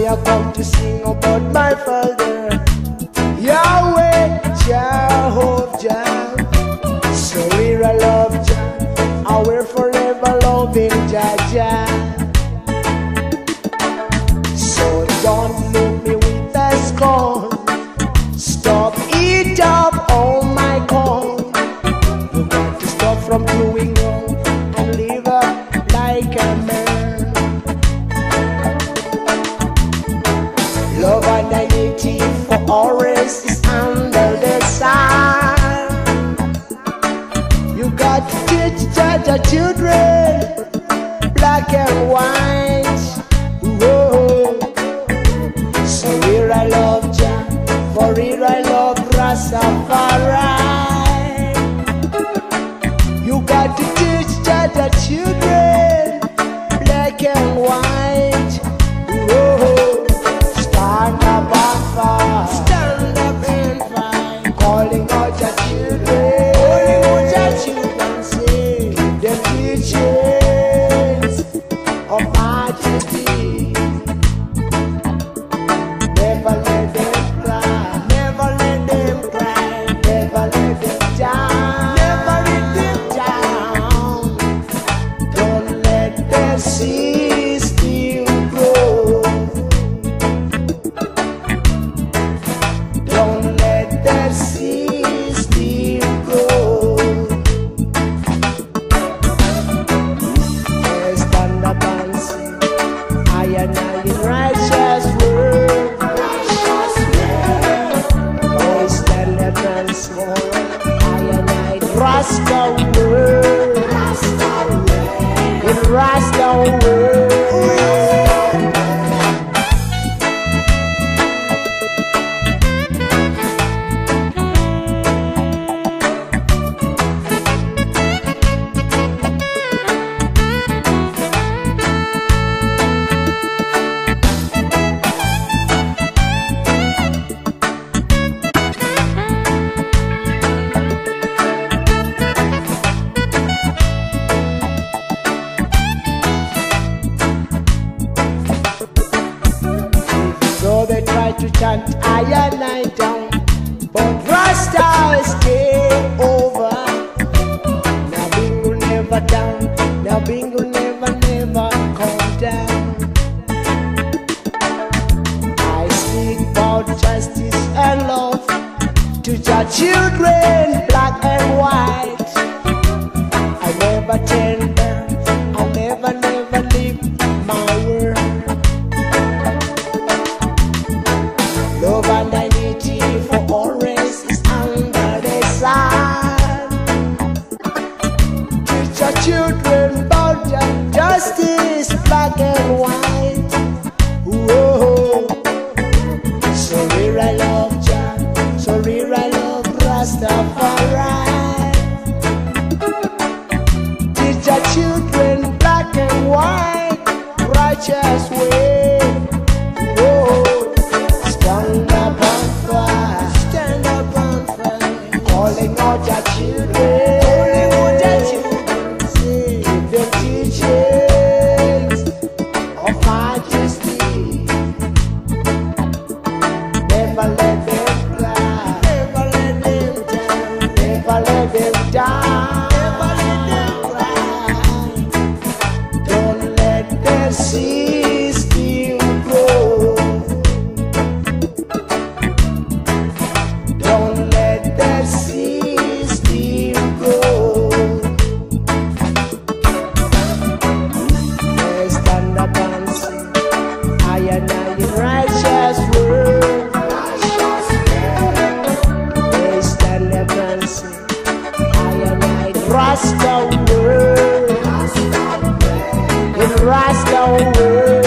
I come to sing about my Father, Yahweh, Jehovah. So we're a love Jah, and we're forever loving Jah Jah. So don't look me with a scorn. Stop, eat up all my corn. You got to stop from doing wrong and live up like a man. Love and unity for all races under the sun. You got to teach the children black and white. Whoa. So here I love Jah, for here I love Rastafari. You got to teach the children black and white. Whoa. Stand up and fight. Stand up and fight. Calling out your children. Calling out your children. Say, give them teachings of majesty. Never let them cry. Never let them cry. Never let them down. Never let them down. Don't let them see still grow. Don't let the sea still grow. Yes, stand up and sing. I and I in righteous word. Righteous word. Oh, stand up and sing. I and I in Rasta word. Rasta word. In Rasta word. So they try to chant I and I down, but Rasta stay over. Now bingo never down, now bingo never, never come down. I speak about justice and love to your children, black and white. I never turn down, I never, never leave my word. Love and unity for all races under the sun. Teach your children about justice, black and white. Whoa. So here I love Jah, so here I love Rastafari. Teach your children black and white, righteous way. Whoa. Stand up and fight. Stand up and fight. Calling out your children. Calling out your children. Say, give them teachings of majesty. Never let them cry. Never let them down. Never let them down. Never let them cry. Don't let them see still grow. Don't let the sea still grow. Yes, stand up and sing. I and I in righteous word. Yes, stand up and sing. I and I in Rasta word. In Rasta word.